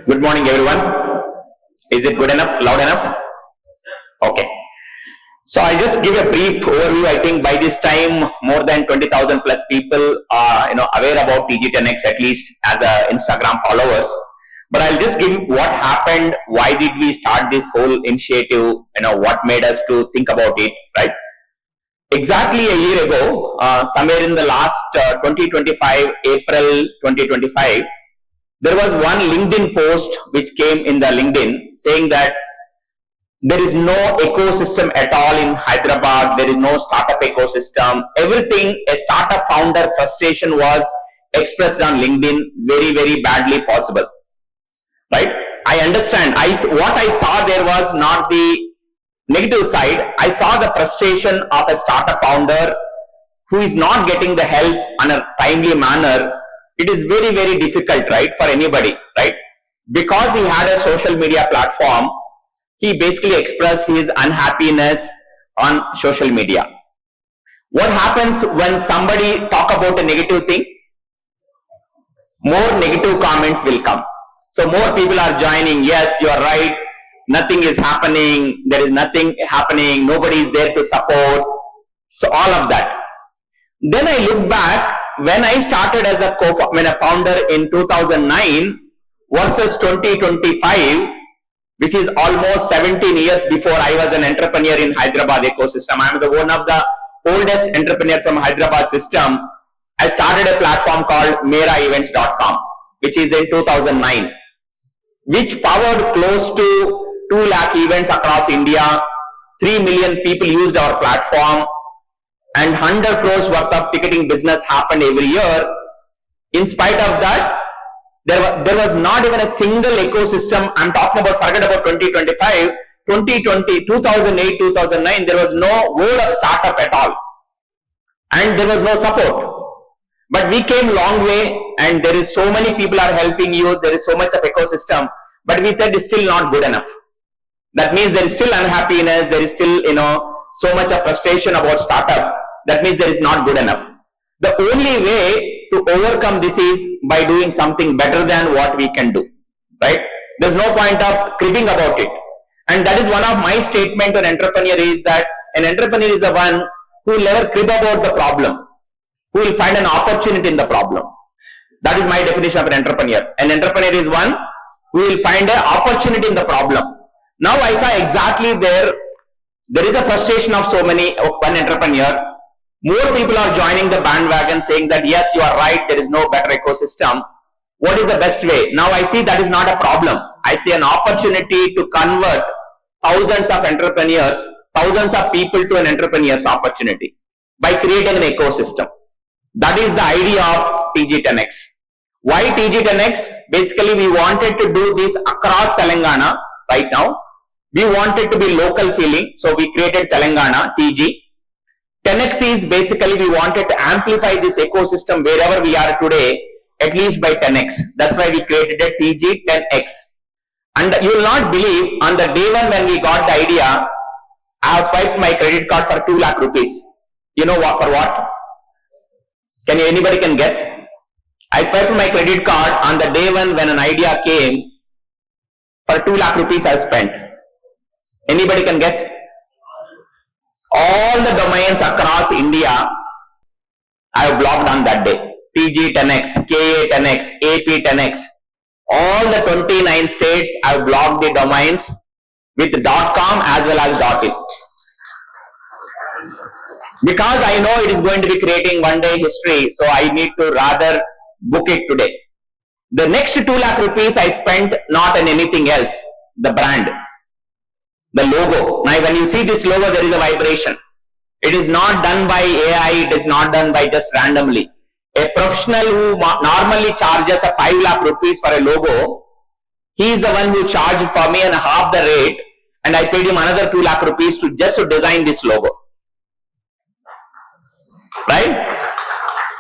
Good morning, everyone. Is it good enough? Loud enough? Okay. So I just give a brief overview. I think by this time, more than 20,000 plus people are aware about TG10X, at least as Instagram followers. But I'll just give what happened. Why did we start this whole initiative? What made us to think about it, right? Exactly a year ago, somewhere in the last 2025, April 2025, there was one LinkedIn post which came in the LinkedIn saying that there is no ecosystem at all in Hyderabad. There is no startup ecosystem. Everything a startup founder frustration was expressed on LinkedIn very, very badly possible. Right? I understand. What I saw there was not the negative side. I saw the frustration of a startup founder who is not getting the help in a timely manner. It is very, very difficult, right, for anybody, right? Because he had a social media platform, he basically expressed his unhappiness on social media. What happens when somebody talk about a negative thing? More negative comments will come. So more people are joining. Yes, you are right. Nothing is happening. There is nothing happening. Nobody is there to support. So all of that. Then I look back when I started as a founder in 2009 versus 2025, which is almost 17 years before I was an entrepreneur in Hyderabad ecosystem. I am one of the oldest entrepreneur from Hyderabad system. I started a platform called meraevents.com, which is in 2009, which powered close to 2 lakh events across India. 3 million people used our platform, and 100 crores worth of ticketing business happened every year. In spite of that, there was not even a single ecosystem. I'm talking about, forget about 2025, 2020, 2008, 2009, there was no word of startup at all. And there was no support. But we came long way, and there is so many people are helping you. There is so much of ecosystem, but we said it's still not good enough. That means there is still unhappiness. There is still, so much of frustration about startups. That means there is not good enough. The only way to overcome this is by doing something better than what we can do, right? There's no point of cribbing about it. And that is one of my statement to an entrepreneur is that an entrepreneur is the one who will never crib about the problem, who will find an opportunity in the problem. That is my definition of an entrepreneur. An entrepreneur is one who will find an opportunity in the problem. Now I saw exactly there is a frustration of one entrepreneur. More people are joining the bandwagon saying that yes, you are right, there is no better ecosystem. What is the best way? Now I see that is not a problem. I see an opportunity to convert thousands of entrepreneurs, thousands of people to an entrepreneur's opportunity by creating an ecosystem. That is the idea of TG10X. Why TG10X? Basically, we wanted to do this across Telangana right now. We wanted to be local feeling, so we created Telangana, TG. 10X is basically we wanted to amplify this ecosystem wherever we are today, at least by 10X. That's why we created a TG10X. And you will not believe, on the day one when we got the idea, I have swiped my credit card for 2 lakh rupees. You know what, for what? Anybody can guess? I swiped my credit card on the day one when an idea came. For 2 lakh rupees I spent. Anybody can guess? All the domains across India I have blocked on that day. TG10X, KA10X, AP10X. All the 29 states I have blocked the domains with .com as well as .in. Because I know it is going to be creating one day history, so I need to rather book it today. The next 2 lakh rupees I spent not on anything else, the brand. The logo. Now when you see this logo, there is a vibration. It is not done by AI, it is not done by just randomly. A professional who normally charges a 5 lakh rupees for a logo, he is the one who charged for me and half the rate, and I paid him another 2 lakh rupees to design this logo. Right?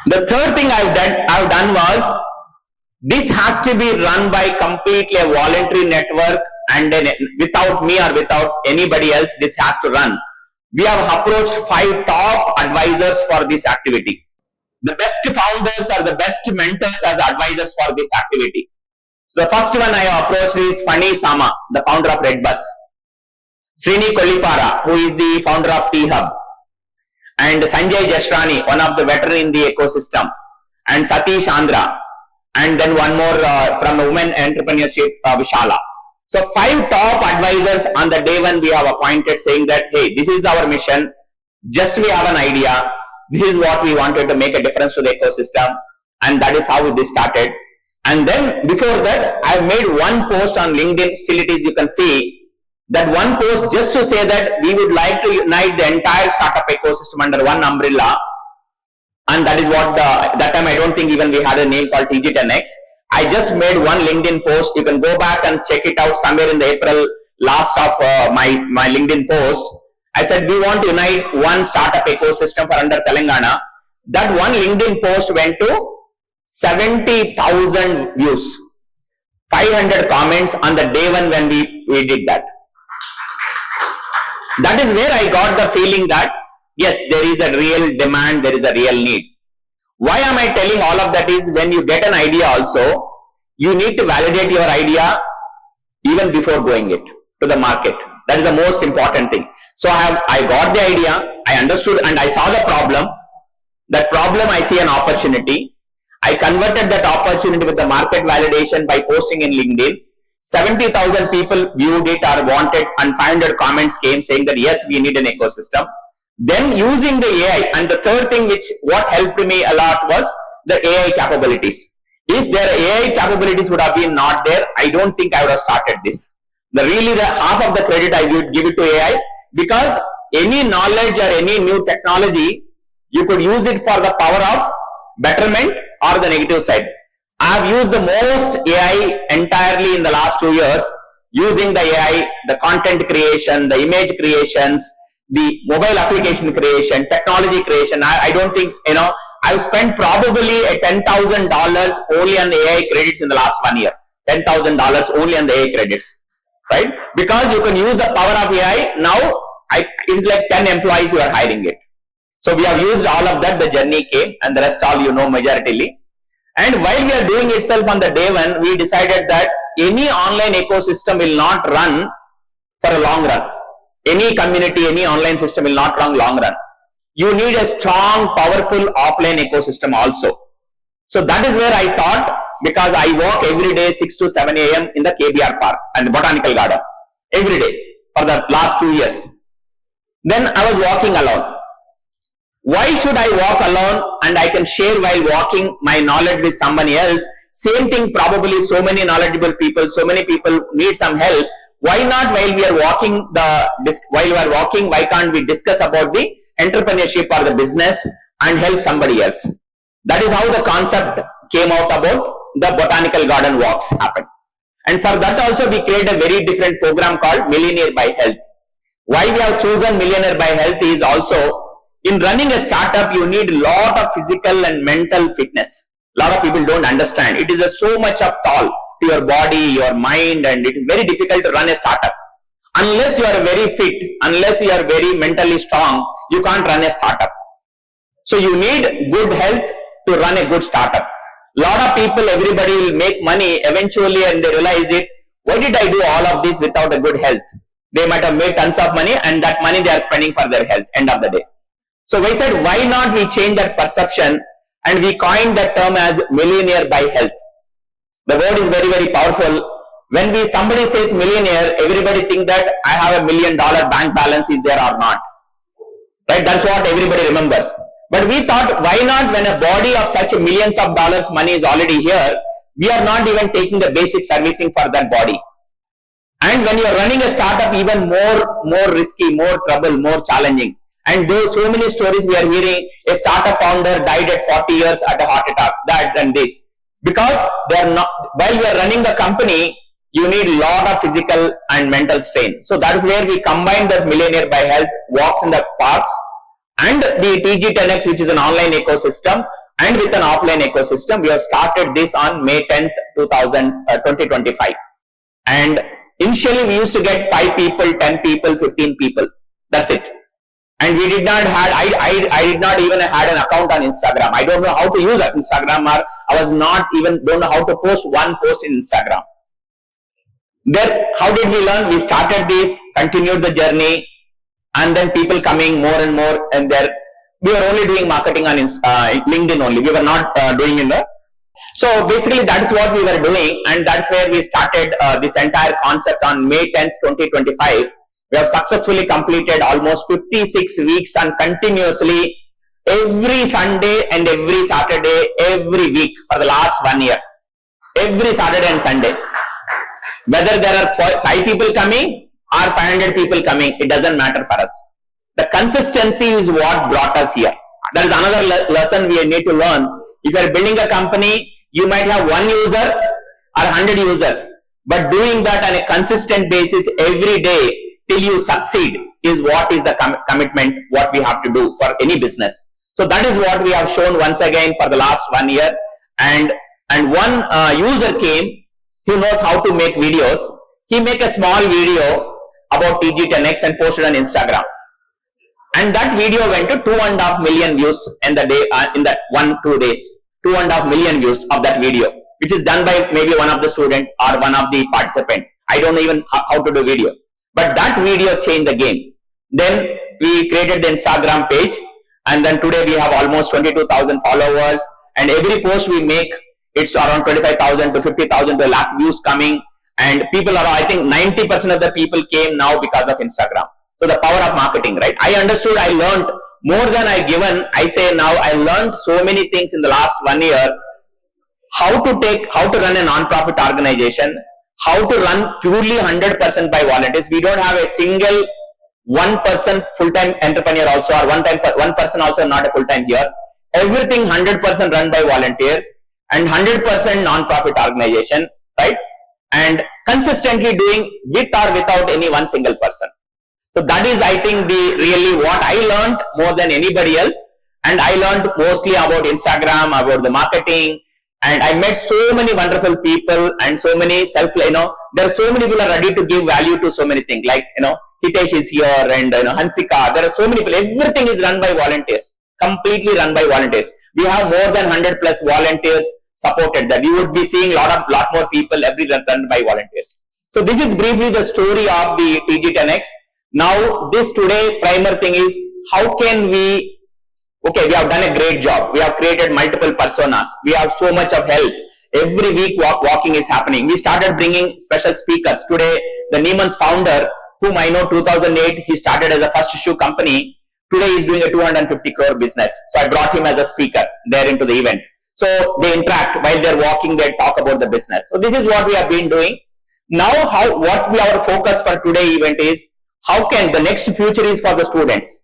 The third thing I've done was, this has to be run by completely a voluntary network, and then without me or without anybody else, this has to run. We have approached 5 top advisors for this activity. The best founders are the best mentors as advisors for this activity. So the first one I approached is Fani Sama, the founder of Redbus. Srini Kolipara, who is the founder of T-Hub. And Sanjay Jashrani, one of the veteran in the ecosystem. And Satish Andhra. And then one more from Women Entrepreneurship, Vishala. So 5 top advisors on the day one we have appointed, saying that, hey, this is our mission. Just we have an idea. This is what we wanted to make a difference to the ecosystem. And that is how this started. And then before that, I made one post on LinkedIn. Still it is, you can see that one post just to say that we would like to unite the entire startup ecosystem under one umbrella. And that is what that time I don't think even we had a name called TG10X. I just made one LinkedIn post. You can go back and check it out somewhere in the April last of my LinkedIn post. I said we want to unite one startup ecosystem for under Telangana. That one LinkedIn post went to 70,000 views, 500 comments on the day one when we did that. That is where I got the feeling that yes, there is a real demand, there is a real need. Why am I telling all of that is when you get an idea also, you need to validate your idea even before going it to the market. That is the most important thing. So I got the idea, I understood and I saw the problem. That problem I see an opportunity. I converted that opportunity with the market validation by posting in LinkedIn. 70,000 people viewed it or wanted and 500 comments came saying that yes, we need an ecosystem. Then using the AI, and the third thing what helped me a lot was the AI capabilities. If their AI capabilities would have been not there, I don't think I would have started this. The half of the credit I would give it to AI, because any knowledge or any new technology, you could use it for the power of betterment or the negative side. I have used the most AI entirely in the last 2 years, using the AI, the content creation, the image creations, the mobile application creation, technology creation. I don't think, I've spent probably $10,000 only on the AI credits in the last 1 year. $10,000 only on the AI credits, right? Because you can use the power of AI. Now, it's like 10 employees who are hiring it. So we have used all of that, the journey came, and the rest all majoritarily. And while we are doing itself on the day one, we decided that any online ecosystem will not run for a long run. Any community, any online system will not run long run. You need a strong, powerful offline ecosystem also. So that is where I thought, because I walk every day 6 to 7 a.m. in the KBR Park and the Botanical Garden. Every day for the last 2 years. Then I was walking alone. Why should I walk alone and I can share while walking my knowledge with someone else? Same thing, probably so many knowledgeable people, so many people need some help. Why not while we are walking why can't we discuss about the entrepreneurship or the business and help somebody else? That is how the concept came out about the Botanical Garden walks happen. And for that also we created a very different program called Millionaire by Health. Why we have chosen Millionaire by Health is also, in running a startup, you need a lot of physical and mental fitness. A lot of people don't understand. It is so much of toll to your body, your mind, and it is very difficult to run a startup. Unless you are very fit, unless you are very mentally strong, you can't run a startup. So you need good health to run a good startup. A lot of people, everybody will make money eventually and they realize it. Why did I do all of this without a good health? They might have made tons of money and that money they are spending for their health, end of the day. So we said, why not we change that perception, and we coined that term as Millionaire by Health. The word is very, very powerful. When somebody says millionaire, everybody think that I have $1 million bank balance is there or not. Right? That's what everybody remembers. But we thought, why not, when a body of such millions of dollars money is already here, we are not even taking the basic servicing for that body. And when you are running a startup, even more risky, more trouble, more challenging. And there are so many stories we are hearing. A startup founder died at 40 years at a heart attack, that and this. Because they are not, while you are running the company, you need a lot of physical and mental strain. So that is where we combine the Millionaire by Health walks in the parks and the TG10X, which is an online ecosystem, and with an offline ecosystem. We have started this on May 10th, 2025. And initially we used to get 5 people, 10 people, 15 people. That's it. And we did not had, I did not even had an account on Instagram. I don't know how to use Instagram, or I was not even, don't know how to post one post in Instagram. Then how did we learn? We started this, continued the journey, and then people coming more and more, and there, we were only doing marketing on LinkedIn only. We were not doing in the, so basically that is what we were doing, and that's where we started this entire concept on May 10th, 2025. We have successfully completed almost 56 weeks and continuously every Sunday and every Saturday, every week for the last 1 year. Every Saturday and Sunday. Whether there are 5 people coming or 500 people coming, it doesn't matter for us. The consistency is what brought us here. That is another lesson we need to learn. If you are building a company, you might have 1 user or 100 users, but doing that on a consistent basis every day till you succeed is what is the commitment what we have to do for any business. So that is what we have shown once again for the last 1 year. And one user came who knows how to make videos. He made a small video about TG10X and posted on Instagram. And that video went to 2.5 million views in the day, in that 1-2 days. 2.5 million views of that video, which is done by maybe one of the student or one of the participant. I don't know even how to do video. But that video changed the game. Then we created the Instagram page, and then today we have almost 22,000 followers, and every post we make, it's around 25,000 to 50,000 to lakh views coming, and people are, I think 90% of the people came now because of Instagram. So the power of marketing, right? I understood, I learned more than I given. I say now I learned so many things in the last 1 year, how to run a non-profit organization, how to run purely 100% by volunteers. We don't have a single 1% full-time entrepreneur also, or one person also not a full-time here. Everything 100% run by volunteers and 100% non-profit organization, right? And consistently doing with or without any one single person. So that is, I think, the really what I learned more than anybody else. And I learned mostly about Instagram, about the marketing. And I met so many wonderful people and so many there are so many people are ready to give value to so many things. Like, Hitesh is here and, Hansika. There are so many people. Everything is run by volunteers. Completely run by volunteers. We have more than 100 plus volunteers supported that. You would be seeing lot more people every run by volunteers. So this is briefly the story of the TG10X. Now this today primer thing is how can we, okay, we have done a great job. We have created multiple personas. We have so much of help. Every week walking is happening. We started bringing special speakers. Today, the Neiman's founder, whom I know 2008, he started as a first shoe company. Today he's doing a 250 crore business. So I brought him as a speaker there into the event. So they interact while they're walking, they talk about the business. So this is what we have been doing. Now our focus for today event is, how can the next future is for the students,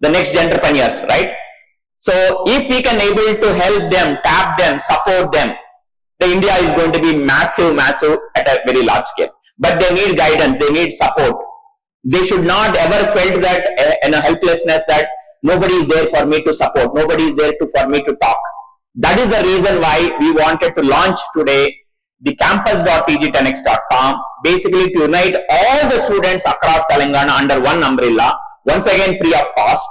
the next entrepreneurs, right? So if we can able to help them, tap them, support them, the India is going to be massive at a very large scale. But they need guidance, they need support. They should not ever felt that helplessness that nobody is there for me to support, nobody is there for me to talk. That is the reason why we wanted to launch today the campus.tg10x.com, basically to unite all the students across Telangana under one umbrella, once again free of cost.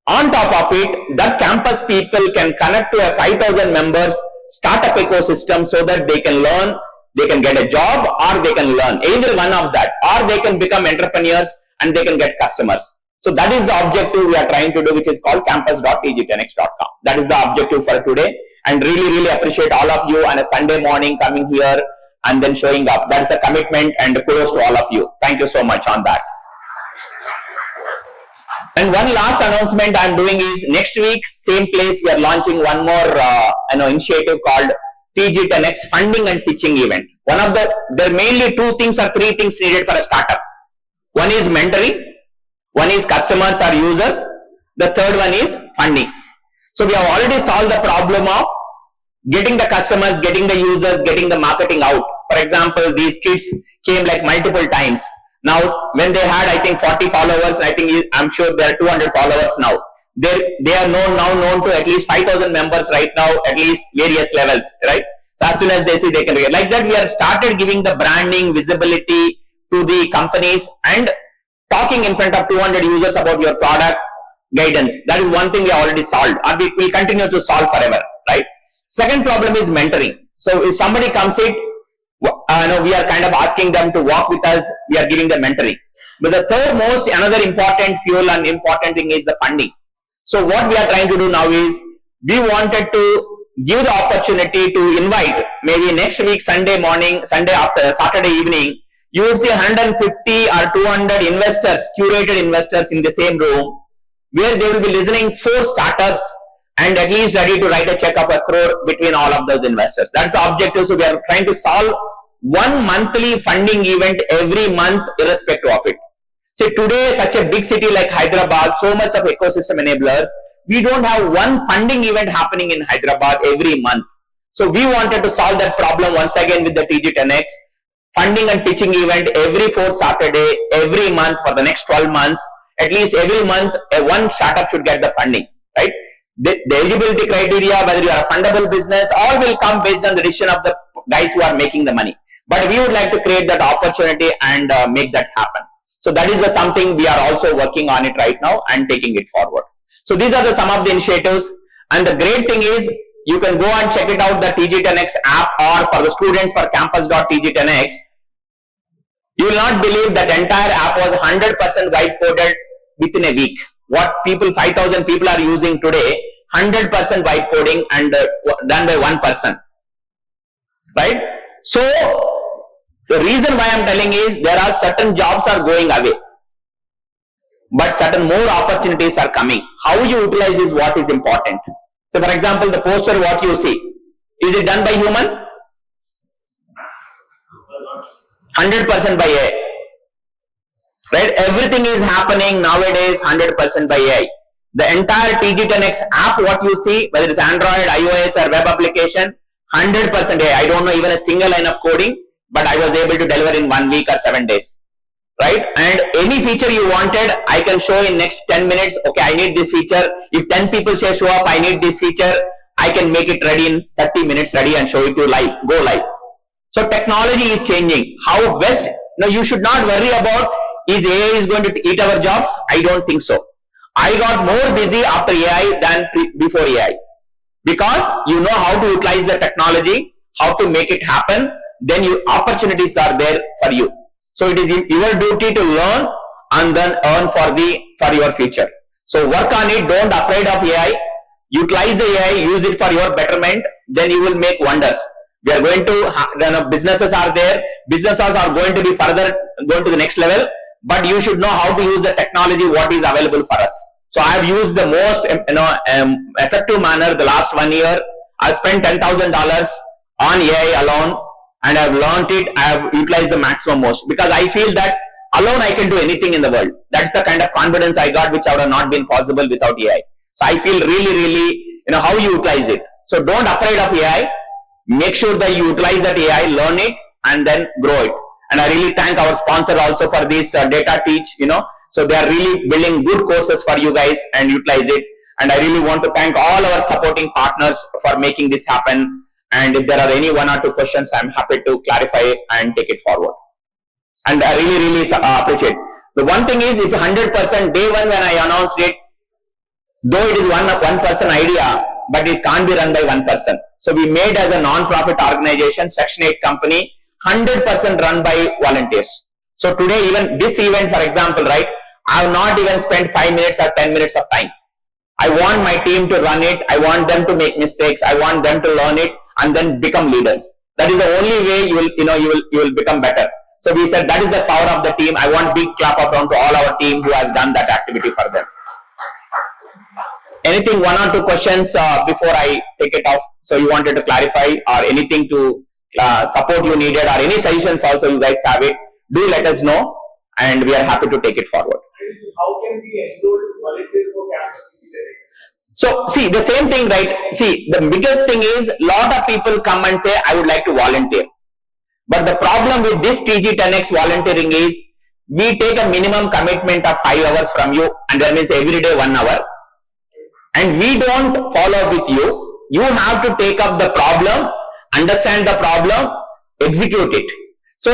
On top of it, that campus people can connect to a 5,000 members startup ecosystem so that they can learn, they can get a job, or they can learn either one of that, or they can become entrepreneurs and they can get customers. So that is the objective we are trying to do, which is called campus.tg10x.com. That is the objective for today. And really appreciate all of you on a Sunday morning coming here and then showing up. That's the commitment, and kudos to all of you. Thank you so much on that. And one last announcement I'm doing is next week, same place, we are launching one more initiative called TG10X funding and pitching event. There are mainly 2 things or 3 things needed for a startup. One is mentoring, one is customers or users, the third one is funding. So we have already solved the problem of getting the customers, getting the users, getting the marketing out. For example, these kids came like multiple times. Now, when they had, I think 40 followers, I'm sure there are 200 followers now. They are now known to at least 5,000 members right now, at least various levels, right? So as soon as they see, they can get like that. We have started giving the branding, visibility to the companies and talking in front of 200 users about your product, guidance. That is one thing we already solved, or we will continue to solve forever, right? Second problem is mentoring. So if somebody comes in, we are kind of asking them to walk with us, we are giving them mentoring. But the third most, another important fuel and important thing is the funding. So what we are trying to do now is, we wanted to give the opportunity to invite, maybe next week, Sunday morning, Sunday after, Saturday evening, you will see 150 or 200 investors, curated investors in the same room, where they will be listening 4 startups and at least ready to write a check of 1 crore between all of those investors. That's the objective. So we are trying to solve one monthly funding event every month, irrespective of it. See, today, such a big city like Hyderabad, so much of ecosystem enablers, we don't have one funding event happening in Hyderabad every month. So we wanted to solve that problem once again with the TG10X, funding and pitching event every 4th Saturday, every month for the next 12 months. At least every month, one startup should get the funding, right? The eligibility criteria, whether you are a fundable business, all will come based on the decision of the guys who are making the money. But we would like to create that opportunity and make that happen. So that is something we are also working on it right now and taking it forward. So these are some of the initiatives. And the great thing is, you can go and check it out, the TG10X app, or for the students for campus.tg10x. You will not believe that entire app was 100% whiteboarded within a week. What 5,000 people are using today, 100% whiteboarding and done by one person, right? So the reason why I'm telling is, there are certain jobs are going away, but certain more opportunities are coming. How you utilize is what is important. So for example, the poster, what you see, is it done by human? 100% by AI. Right? Everything is happening nowadays 100% by AI. The entire TG10X app, what you see, whether it's Android, iOS or web application, 100% AI. I don't know even a single line of coding, but I was able to deliver in 1 week or 7 days. Right? And any feature you wanted, I can show in next 10 minutes. Okay, I need this feature. If 10 people say show up, I need this feature, I can make it ready in 30 minutes ready and show it to you live, go live. So technology is changing. How best? Now you should not worry about, is AI is going to eat our jobs? I don't think so. I got more busy after AI than before AI. Because you know how to utilize the technology, how to make it happen, then opportunities are there for you. So it is your duty to learn and then earn for your future. So work on it, don't afraid of AI. Utilize the AI, use it for your betterment, then you will make wonders. We are going to, businesses are there, businesses are going to be further, going to the next level, but you should know how to use the technology, what is available for us. So I have used the most effective manner the last 1 year. I spent $10,000 on AI alone, and I have learned it. I have utilized the maximum most, because I feel that alone I can do anything in the world. That's the kind of confidence I got, which would have not been possible without AI. So I feel really, how you utilize it. So don't afraid of AI. Make sure that you utilize that AI, learn it, and then grow it. And I really thank our sponsor also for this data teach, So they are really building good courses for you guys and utilize it. And I really want to thank all our supporting partners for making this happen. And if there are any 1 or 2 questions, I'm happy to clarify and take it forward. And I really appreciate. The one thing is 100% day one when I announced it, though it is one person idea, but it can't be run by one person. So we made as a non-profit organization, Section 8 company, 100% run by volunteers. So today, even this event, for example, right, I have not even spent 5 minutes or 10 minutes of time. I want my team to run it. I want them to make mistakes. I want them to learn it and then become leaders. That is the only way you will become better. So we said that is the power of the team. I want big clap of round to all our team who has done that activity for them. Anything 1 or 2 questions before I take it off? So you wanted to clarify or anything to support you needed, or any suggestions also you guys have it, do let us know and we are happy to take it forward. How can we enroll volunteers for campus? So see, the same thing, right? See, the biggest thing is, lot of people come and say, I would like to volunteer. But the problem with this TG10X volunteering is, we take a minimum commitment of 5 hours from you, and that means every day 1 hour. And we don't follow with you. You have to take up the problem, understand the problem, execute it. So,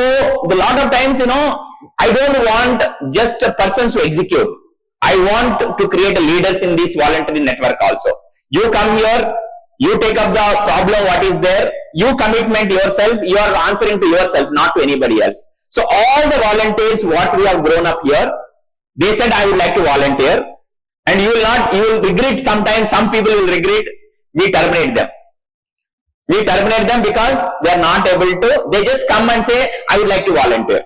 a lot of times, I don't want just a person to execute. I want to create leaders in this voluntary network also. You come here, you take up the problem what is there, you commitment yourself, you are answering to yourself, not to anybody else. So all the volunteers what we have grown up here, they said I would like to volunteer, and you will regret sometimes, some people will regret, we terminate them. We terminate them because they are not able to, they just come and say I would like to volunteer.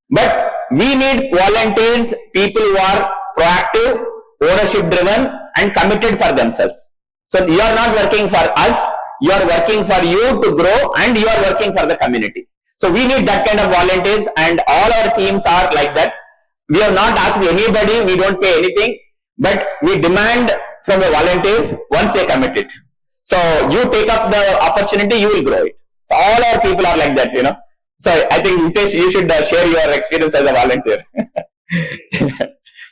But we need volunteers, people who are proactive, ownership driven and committed for themselves. So you are not working for us, you are working for you to grow, and you are working for the community. So we need that kind of volunteers, and all our teams are like that. We have not asked anybody, we don't pay anything, but we demand from the volunteers once they commit it. So you take up the opportunity, you will grow it. So all our people are like that, you know. So I think Hitesh, you should share your experience as a volunteer.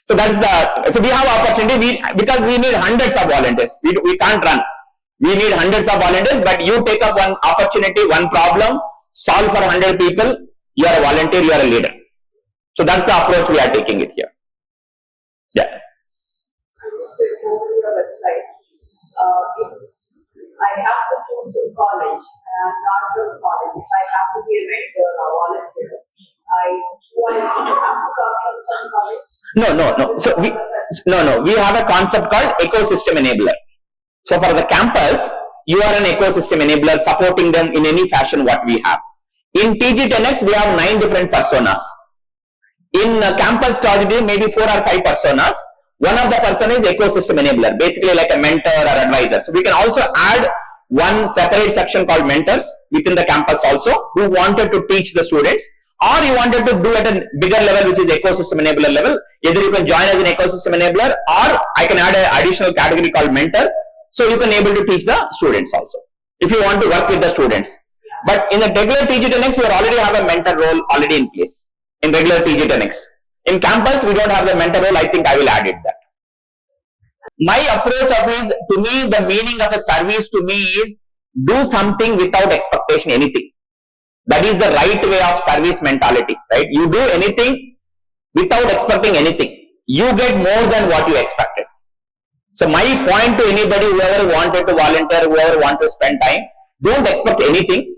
So that's the, so we have opportunity, because we need hundreds of volunteers. We can't run. We need hundreds of volunteers, but you take up one opportunity, one problem, solve for 100 people, you are a volunteer, you are a leader. So that's the approach we are taking it here. Yeah. I just went over to your website. If I have to choose a college, and I'm not from college, if I have to be a mentor or volunteer, do I have to come from some college? No. So we have a concept called ecosystem enabler. So for the campus, you are an ecosystem enabler, supporting them in any fashion what we have. In TG10X, we have 9 different personas. In campus strategy, maybe 4 or 5 personas. One of the person is ecosystem enabler, basically like a mentor or advisor. So we can also add one separate section called mentors within the campus also, who wanted to teach the students, or you wanted to do at a bigger level, which is ecosystem enabler level. Either you can join as an ecosystem enabler, or I can add an additional category called mentor, so you can able to teach the students also, if you want to work with the students. But in the regular TG10X, you already have a mentor role already in place in regular TG10X. In campus, we don't have the mentor role. I think I will add it that. My approach of is, to me, the meaning of a service to me is do something without expectation anything. That is the right way of service mentality, right? You do anything without expecting anything. You get more than what you expected. So my point to anybody, whoever wanted to volunteer, whoever want to spend time, don't expect anything.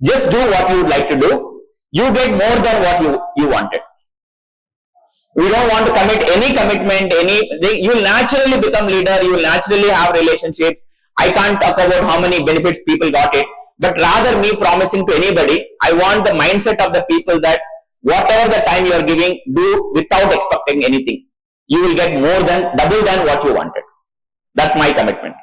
Just do what you would like to do. You get more than what you wanted. We don't want to commit any commitment, you will naturally become leader, you will naturally have relationships. I can't talk about how many benefits people got it, but rather me promising to anybody, I want the mindset of the people that whatever the time you are giving, do without expecting anything. You will get more than, double than what you wanted. That's my commitment.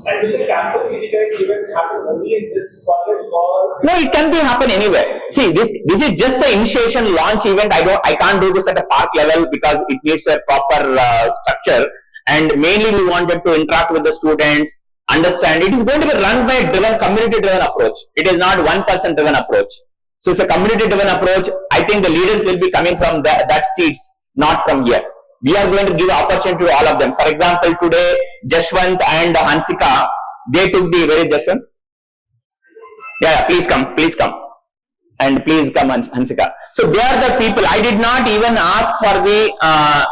And will the campus TG10X events happen only in this college, or? No, it can be happen anywhere. See, this is just an initiation launch event. I can't do this at a park level because it needs a proper structure. And mainly we wanted to interact with the students, understand. It is going to be run by a community-driven approach. It is not one person driven approach. So it's a community-driven approach. I think the leaders will be coming from that seats, not from here. We are going to give opportunity to all of them. For example, today, Jashwant and Hansika, they took the, where is Jashwant? Yeah, please come. And please come, Hansika. So they are the people. I did not even ask for the,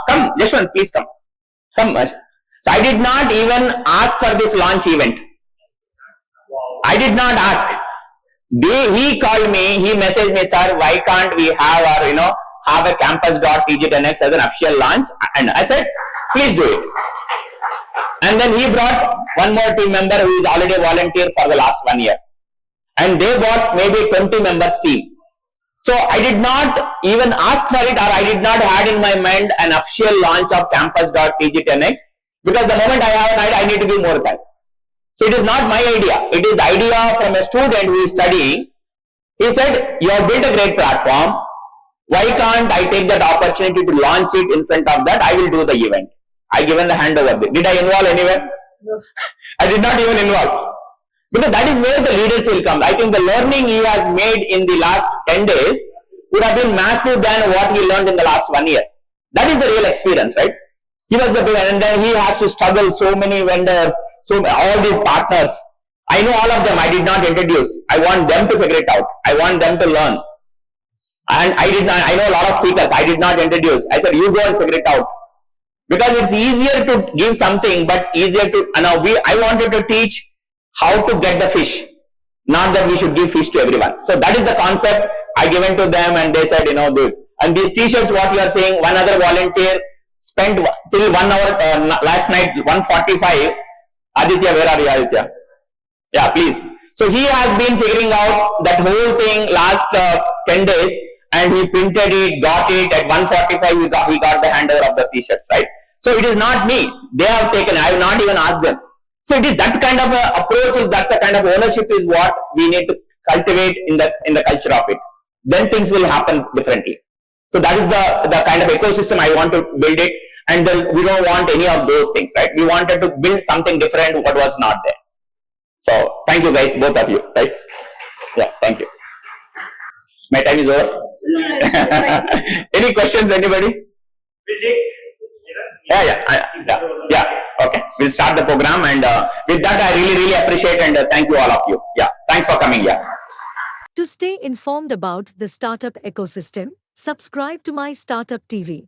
come, Jashwant, please come. Come. So I did not even ask for this launch event. I did not ask. He called me, he messaged me, sir, why can't we have our, have a campus.tg10x as an official launch? And I said, please do it. And then he brought one more team member who is already a volunteer for the last 1 year. And they brought maybe 20 members team. So I did not even ask for it, or I did not had in my mind an official launch of campus.tg10x, because the moment I have an idea, I need to give more time. So it is not my idea. It is the idea from a student who is studying. He said, you have built a great platform. Why can't I take that opportunity to launch it in front of that? I will do the event. I given the handover. Did I involve anywhere? No. I did not even involve. Because that is where the leaders will come. I think the learning he has made in the last 10 days would have been massive than what he learned in the last 1 year. That is the real experience, right? He was the big, and then he has to struggle so many vendors, all these partners. I know all of them. I did not introduce. I want them to figure it out. I want them to learn. And I know a lot of speakers. I did not introduce. I said, you go and figure it out. Because it's easier to give something, but easier to, I wanted to teach how to get the fish, not that we should give fish to everyone. So that is the concept I given to them, and they said, do it. And these t-shirts, what you are saying, one other volunteer spent till 1 hour last night, 1:45. Aditya, where are you, Aditya? Yeah, please. So he has been figuring out that whole thing last 10 days, and he printed it, got it at 1:45. He got the handover of the t-shirts, right? So it is not me. They have taken. I have not even asked them. So it is that kind of approach. That's the kind of ownership is what we need to cultivate in the culture of it. Then things will happen differently. So that is the kind of ecosystem I want to build it, and then we don't want any of those things, right? We wanted to build something different, what was not there. So thank you guys, both of you, right? Yeah, thank you. My time is over. Any questions, anybody? Yeah. Okay, we'll start the program, and with that, I really appreciate and thank you all of you. Yeah, thanks for coming. Yeah. To stay informed about the startup ecosystem, subscribe to MyStartupTV.